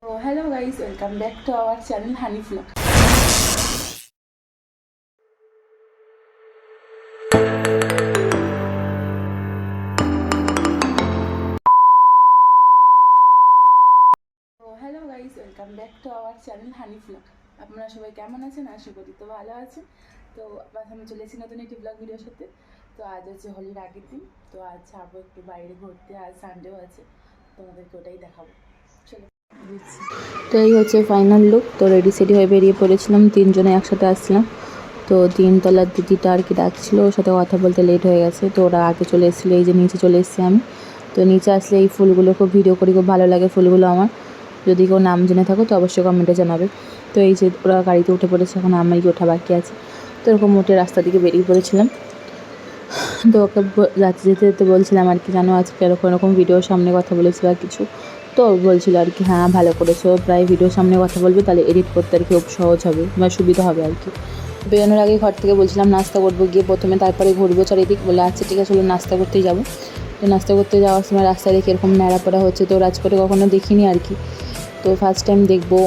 So hello guys, welcome back to our channel Honey Vlog. So hello guys, welcome back to our channel Honey Vlog. আপনারা সবাই কেমন আছেন? আশা করি তো ভালো আছেন। তো আবার আমি চলে এসেছি নতুন একটি ব্লগ ভিডিওর সাথে। তো আজ হচ্ছে হোলির আগের দিন। তো আজ যাবো একটু বাইরে ঘুরতে, আজ সানডেও আছে। তোমাদেরকে ওটাই দেখাবো। চলো। তো এই হচ্ছে ফাইনাল লুক। তো রেডি সেডি হয়ে বেরিয়ে পড়েছিলাম, তিনজনে একসাথে আসছিলাম। তো তিনতলার দিদিটা আর কি ডাকছিল, ওর সাথে কথা বলতে লেট হয়ে গেছে। তো ওরা আগে চলে এসেছিলো, এই যে নিচে চলে এসেছি আমি। তো নিচে আসলে এই ফুলগুলো খুব ভিডিও করি, খুব ভালো লাগে ফুলগুলো আমার। যদি কেউ নাম জেনে থাকো তো অবশ্যই কমেন্টে জানাবে। তো এই যে ওরা গাড়িতে উঠে পড়েছে, এখন আমারই ওঠা বাকি আছে। তো এরকম উঠে রাস্তার দিকে বেরিয়ে পড়েছিলাম। তো ওকে যেতে যেতে বলছিলাম আর কি, জানো আজকে এরকম এরকম ভিডিওর সামনে কথা বলেছি বা কিছু। তো বলছিল আর কি, হ্যাঁ ভালো করেছো, প্রায় ভিডিওর সামনে কথা বলবে, তাহলে এডিট করতে আর কি খুব সহজ হবে বা সুবিধা হবে আর কি। বেরোনোর আগে ঘর থেকে বলছিলাম নাস্তা করবো গিয়ে প্রথমে, তারপরে ঘুরবো চারিদিক। বলে আচ্ছা ঠিক আছে, চলো নাস্তা করতেই যাবো। তো নাস্তা করতে যাওয়ার সময় রাস্তায় দেখি এরকম ন্যাড়াপড়া হচ্ছে। তো রাজকোটে কখনো দেখিনি আর কি, তো ফার্স্ট টাইম দেখবো।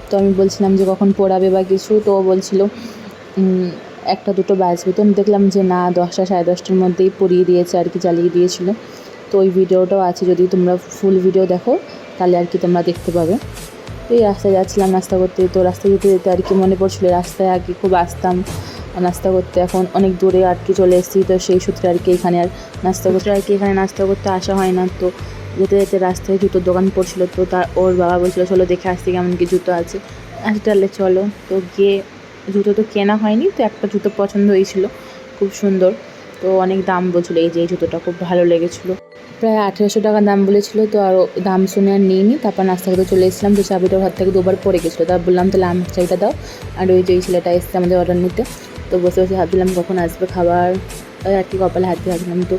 তো আমি বলছিলাম যে কখন পড়াবে বা কিছু, তো ও বলছিল একটা দুটো বাজবে। তো দেখলাম যে না, 10টা সাড়ে 10টার মধ্যেই পরিয়ে দিয়েছে আর কি, জ্বালিয়ে দিয়েছিল। তো ওই ভিডিওটাও আছে, যদি তোমরা ফুল ভিডিও দেখো তাহলে আর কি তোমরা দেখতে পাবে। তো এই রাস্তায় যাচ্ছিলাম নাস্তা করতে। তো রাস্তায় যেতে যেতে আর কি মনে পড়ছিলো রাস্তায় আগে খুব আসতাম নাস্তা করতে, এখন অনেক দূরে আর কি চলে এসেছি। তো সেই সূত্রে আর কি এখানে আর নাস্তা করতে আসা হয় না। তো যেতে যেতে রাস্তায় জুতোর দোকান পড়ছিলো। তো ওর বাবা বলছিলো চলো দেখে আসতে কেমন কি জুতো আছে। আচ্ছা তাহলে চলো। তো গিয়ে জুতো তো কেনা হয়নি, তো একটা জুতো পছন্দ হয়েছিল, খুব সুন্দর। তো অনেক দাম বলছিলো, এই যে এই জুতোটা খুব ভালো লেগেছিলো, প্রায় 1800 টাকা দাম বলেছিলো। তো আরও দাম শুনে আর নিইনি, তারপর নাস্তা করতে চলে এসেছিলাম। তো চাবিটা ঘর থেকে দুবার পড়ে গেছিলো, তারপর বললাম তাহলে আমার চাবিটা দাও। আর ওই যে ওই ছেলেটা এসছে আমাদের অর্ডার নিতে। তো বসে বসে ভাবছিলাম কখন আসবে খাবার, আর কি কপালে হাত দিয়ে ভাবছিলাম। তো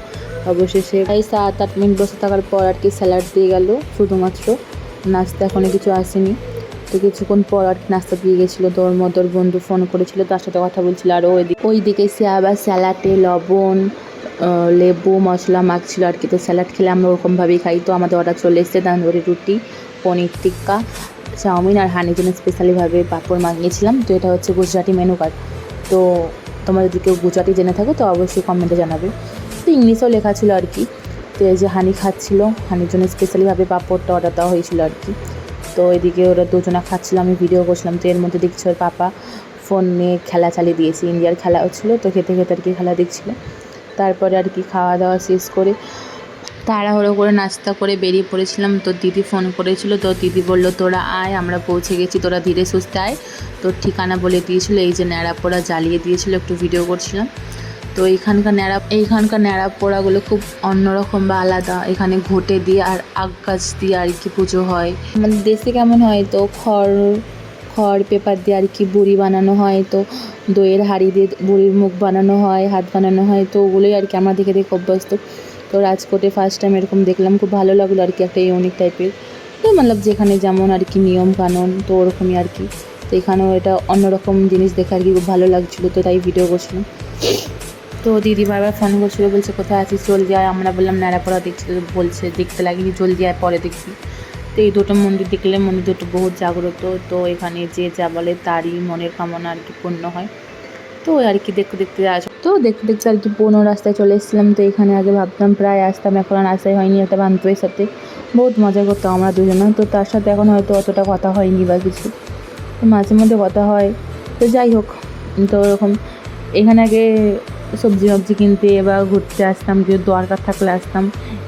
অবশেষে প্রায় 7-8 মিনিট বসে থাকার পর আর কি স্যালাড দিয়ে গেল শুধুমাত্র, নাস্তা এখনও কিছু আসেনি। তো কিছুক্ষণ পর আর কি নাস্তা দিয়ে গেছিলো। তো ওর মতো ওর বন্ধু ফোন করেছিল, তার সাথে কথা বলছিল। আর ওই দিকে সে আবার স্যালাডে লবণ লেবু মশলা মাখছিল আর কি। তো স্যালাড খেলে আমরা ওরকমভাবেই খাই। তো আমাদের অর্ডার চলে এসেছে তান্দুরি রুটি, পনির টিক্কা, চাউমিন আর হানির জন্য স্পেশালিভাবে পাঁপড় মাখিয়েছিলাম। তো এটা হচ্ছে গুজরাটি মেনু কার্ড। তো তোমরা যদি কেউ গুজরাটি জেনে থাকো তো অবশ্যই কমেন্টে জানাবে। তো ইংলিশেও লেখা ছিল আর কি। তো এই যে হানি খাচ্ছিল, হানির জন্য স্পেশালিভাবে পাঁপড়টা অর্ডার দেওয়া হয়েছিল আর কি। তো এদিকে ওরা দুজনা খাচ্ছিল, আমি ভিডিও করছিলাম। তো এর মধ্যে দেখছি ওর পাপা ফোন নিয়ে খেলা চালিয়ে দিয়েছে, ইন্ডিয়ার খেলা হচ্ছিলো। তো খেতে খেতে আর কি খেলা দেখছিলো। তারপরে আর কি খাওয়া দাওয়া শেষ করে তাড়াহুড়ো করে নাস্তা করে বেরিয়ে পড়েছিলাম। তো দিদি ফোন করেছিল, তো দিদি বলল তোরা আয়, আমরা পৌঁছে গেছি, তোরা ধীরে সুস্থে আয়। তোর ঠিকানা বলে দিয়েছিল, এই যে ন্যাড়াপোড়া জ্বালিয়ে দিয়েছিল, একটু ভিডিও করছিলাম। তো এইখানকার ন্যাড়াপোড়াগুলো খুব অন্যরকম বা আলাদা। এখানে ঘটে দিয়ে আর আগ গাছ দিয়ে আর কি পুজো হয়। আমাদের দেশে কেমন হয়, তো খড় পেপার দিয়ে আর কি বুড়ি বানানো হয়। তো দইয়ের হাঁড়ি দিয়ে বুড়ির মুখ বানানো হয়, হাত বানানো হয়। তো ওগুলোই আর কি আমরা দেখে দেখে অভ্যস্ত। তো রাজকোটে ফার্স্ট টাইম এরকম দেখলাম, খুব ভালো লাগলো আর কি, একটা ইউনিক টাইপের। তো মতলব যেখানে যেমন আর কি নিয়ম কানুন, তো ওরকমই আর কি। তো এখানেও এটা অন্যরকম জিনিস দেখে আর কি খুব ভালো লাগছিলো, তো তাই ভিডিও করছিলাম। তো দিদি বারবার ফোন করছিলো, বলছে কোথায় আছিস, জলদি আয়। আমরা বললাম ন্যাড়াপড়া দেখছি। তো বলছে দেখতে লাগেনি, জলদি আয়, পরে দেখবি। তো এই দুটো মন্দির দেখলে, মন্দির দুটো বহুত জাগ্রত। তো এখানে যে যা বলে তারই মনের কামনা আর কি পূর্ণ হয়। তো আর কি দেখতে দেখতে আর কি পুরনো রাস্তায় চলে এসেছিলাম। তো এখানে আগে ভাবতাম প্রায় আসতাম, এখন আর আসাই হয়নি। একটা বান্ধবীর সাথে বহুত মজা করতাম আমরা দুজনে। তো তার সাথে এখন হয়তো অতটা কথা হয়নি বা কিছু, তো মাঝে মধ্যে কথা হয়। তো যাই হোক, তো ওরকম এখানে আগে সবজি কিনতে বা ঘুরতে আসতাম, যে দরকার থাকলে আসতাম।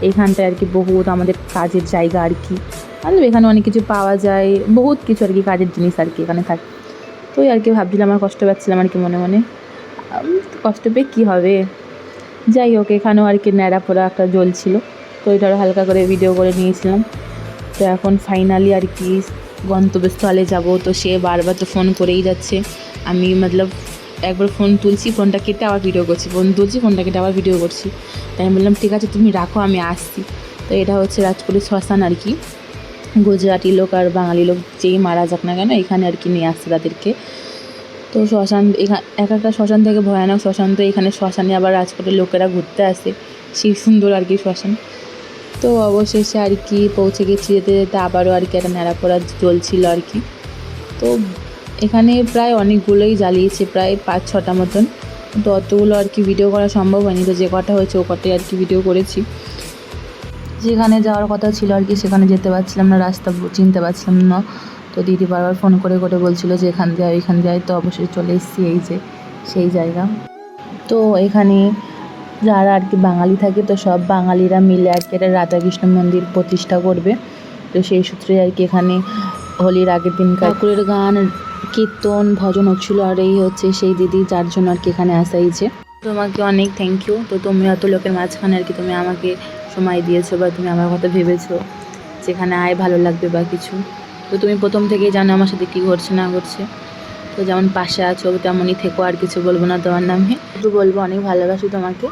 এইখানটায় আর কি বহুত আমাদের কাজের জায়গা আর কি, মানে এখানে অনেক কিছু পাওয়া যায়, বহুত কিছু আর কি কাজের জিনিস আর কি এখানে থাকে। তো আর কি ভাবছিলাম, আমার কষ্ট পাচ্ছিলাম আর কি মনে মনে, কষ্ট পেয়ে কী হবে। যাই হোক, এখানেও আর কি ন্যাড়াপোড়া একটা জ্বলছিল। তো এটারও হালকা করে ভিডিও করে নিয়েছিলাম। তো এখন ফাইনালি আর কি গন্তব্যস্থলে যাব। তো সে বারবার তো ফোন করেই যাচ্ছে। আমি মতলব একবার ফোন তুলছি, ফোনটা কেটে আবার ভিডিও করছি, ফোন তুলছি, ফোনটা কেটে আবার ভিডিও করছি। তাই আমি বললাম ঠিক আছে তুমি রাখো, আমি আসছি। তো এটা হচ্ছে রাজকোটের শ্মশান আর কি। গুজরাটি লোক আর বাঙালি লোক যেই মারা যাক না কেন, এখানে আর কি নিয়ে আসছে তাদেরকে। তো শ্মশান এক একটা শ্মশান থেকে ভয়ানক শ্মশান। তো এখানে শ্মশানে আবার রাজকোটের লোকেরা ঘুরতে আসে, সেই সুন্দর আর কি শ্মশান। তো তো অবশেষে আর কি পৌঁছে গেছি, যেতে যেতে আবারও আর কি একটা নেড়াপড়া চলছিল আর কি। তো এখানে প্রায় অনেকগুলোই জ্বালিয়েছে, প্রায় 5-6টা মতন। তো অতগুলো আর কি ভিডিও করা সম্ভব হয়নি, তো যে কটা হয়েছে ও কটাই আর কি ভিডিও করেছি। যেখানে যাওয়ার কথা ছিল আর কি সেখানে যেতে পারছিলাম না, রাস্তা চিনতে পারছিলাম না। তো দিদি বারবার ফোন করে করে বলছিল যে এখান দিয়ে ওইখান দিয়ে। তো অবশ্যই চলে এসেছি এই যে সেই জায়গা। তো এখানে যারা আর কি বাঙালি থাকে, তো সব বাঙালিরা মিলে আর কি একটা রাধাকৃষ্ণ মন্দির প্রতিষ্ঠা করবে। তো সেই সূত্রে আর কি এখানে হোলির আগের দিন ঠাকুরের গান, কীর্তন, ভজন হচ্ছিলো। আর এই হচ্ছে সেই দিদি যার জন্য আর কি এখানে আসা হয়েছে। তোমাকে অনেক থ্যাংক ইউ। তো তুমি এত লোকের মাঝখানে আর কি তুমি আমাকে সময় দিয়েছো, বা তুমি আমার কথা ভেবেছো যেখানে আয় ভালো লাগবে বা কিছু। তো তুমি প্রথম থেকেই জানো আমার সাথে কী ঘটছে না ঘটছে। তো যেমন পাশে আছো তেমনই থেকো, আর কিছু বলবো না তোমার নামে, শুধু বলবো অনেক ভালোবাসি তোমাকে।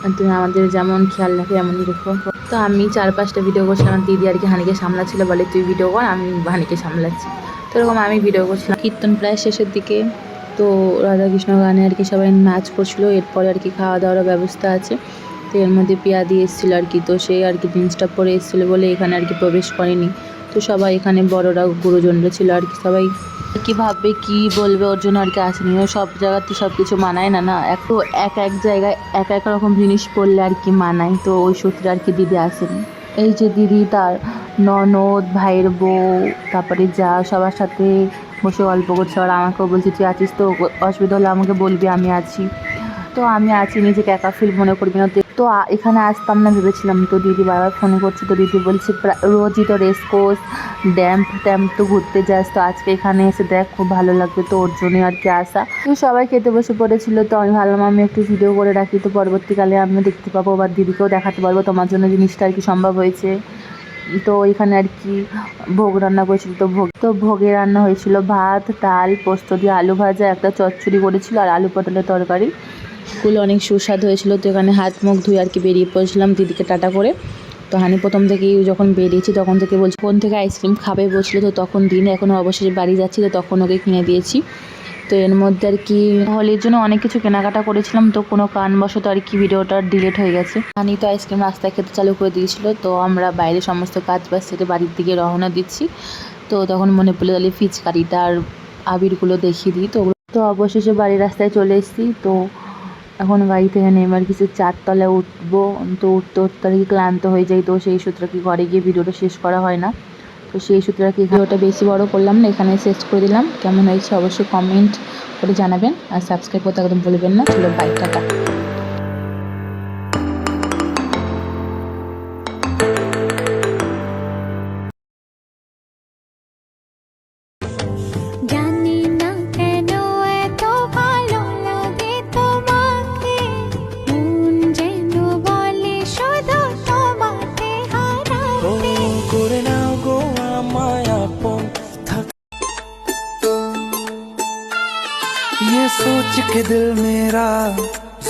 আর তুমি আমাদের যেমন খেয়াল রাখো এমনই রেখো। তো আমি 4-5টা ভিডিও করছিলাম, দিদি আর কি হানিকে সামলাচ্ছিল, বলে তুই ভিডিও কর, আমি হানিকে সামলাচ্ছি। তো এরকম আমি ভিডিও করছিলাম। কীর্তন প্রায় শেষের দিকে, তো রাধাকৃষ্ণ গানে আর কি সবাই নাচ করছিলো। এরপরে আর কি খাওয়া দাওয়ার ব্যবস্থা আছে। তো এর মধ্যে পিয়া দিয়ে এসেছিলো আর কি, তো সে আর কি জিন্সটা পরে এসেছিলো বলে এখানে আর কি প্রবেশ করেনি। তো সবাই এখানে বড়রা গুরুজনরা ছিল আর কি, সবাই কি ভাববে কি বলবে ওর জন্য আর কি আসেনি। ও সব জায়গাতে সব কিছু মানায় না, না একটু এক এক জায়গায় এক এক রকম জিনিস পড়লে আর কি মানায়। তো ওই সূত্রে আর কি দিদি আসেনি। এই যে দিদি তার ননদ, ভাইয়ের বউ, তারপরে যা সবার সাথে বসে গল্প করছে। আর আমাকেও বলছে তুই আছিস তো, অসুবিধা হলে আমাকে বলবি, আমি আছি। তো আমি আছি, নিজেকে একা ফিল মনে করবি না। তো এখানে আসতাম না ভেবেছিলাম। তো দিদি বারবার ফোন করছে, তো দিদি বলছে রোজই তো রেসকোর্স ট্যাম্প তো ঘুরতে যাস, তো আজকে এখানে এসে দেখ খুব ভালো লাগবে, তো ওর জন্যই আর কি আসা। তো সবাই খেতে বসে পড়েছিল, তো আমি ভাবলাম আমি একটু ভিডিও করে রাখি, তো পরবর্তীকালে আমিও দেখতে পাবো বা দিদিকেও দেখাতে পারবো তোমার জন্য জিনিসটা আর কি সম্ভব হয়েছে। তো এখানে আর কি ভোগ রান্না করেছিল। তো ভোগে রান্না হয়েছিল ভাত, ডাল, পোস্ত দিয়ে আলু ভাজা, একটা চচ্চড়ি করেছিল আর আলু পটলের তরকারি। গুলো অনেক সুস্বাদু হয়েছিল। তো এখানে হাত মুখ ধুয়ে আর কি বেরিয়ে পড়েছিলাম দিদিকে টাটা করে। তো হানি প্রথম থেকেই যখন বেরিয়েছি তখন থেকে বলছি কোন থেকে আইসক্রিম খাবে বলছিল, তো তখন দিন এখনও অবশ্যই বাড়ি যাচ্ছি, তো তখন ওকে কিনে দিয়েছি। তো এর মধ্যে আর কি হোলির জন্য অনেক কিছু কেনাকাটা করেছিলাম, তো কোনো কারণবশত আর কি ভিডিওটা ডিলিট হয়ে গেছে। হানি তো আইসক্রিম রাস্তায় খেতে চালু করে দিয়েছিল। তো আমরা বাইরে সমস্ত কাজ বাজ সেরে বাড়ির দিকে রওনা দিচ্ছি। তো তখন মনে পড়লো তাহলে ফিচকারিটা আর আবিরগুলো দেখিয়ে দিই। তো অবশেষে বাড়ির রাস্তায় চলে এসেছি। তো এখন গাড়ি থেকে নেমে আর কিছু 4 তলায় উঠবো। তো উঠতে উঠতে আর কি ক্লান্ত হয়ে যাই। তো সেই সূত্রে কি ঘরে গিয়ে ভিডিওটা শেষ করা হয় না। তো সেই সূত্রে আর কি ভিডিওটা বেশি বড় করলাম না, এখানে শেষ করে দিলাম। কেমন হয়েছে অবশ্যই কমেন্ট করে জানাবেন, আর সাবস্ক্রাইব করতে একদম ভুলবেন না। চলো বাই, টাটা। জানি না কেন এত ভালো লাগে তোমাকে, মন যেন বলে শুধু তোমাকে হারাতে। করে নাও গো আমায় আপন থাক। ये सोच के दिल मेरा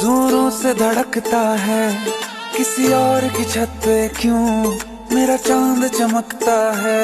जोरों से धड़कता है, किसी और की छत पे क्यों मेरा चांद चमकता है।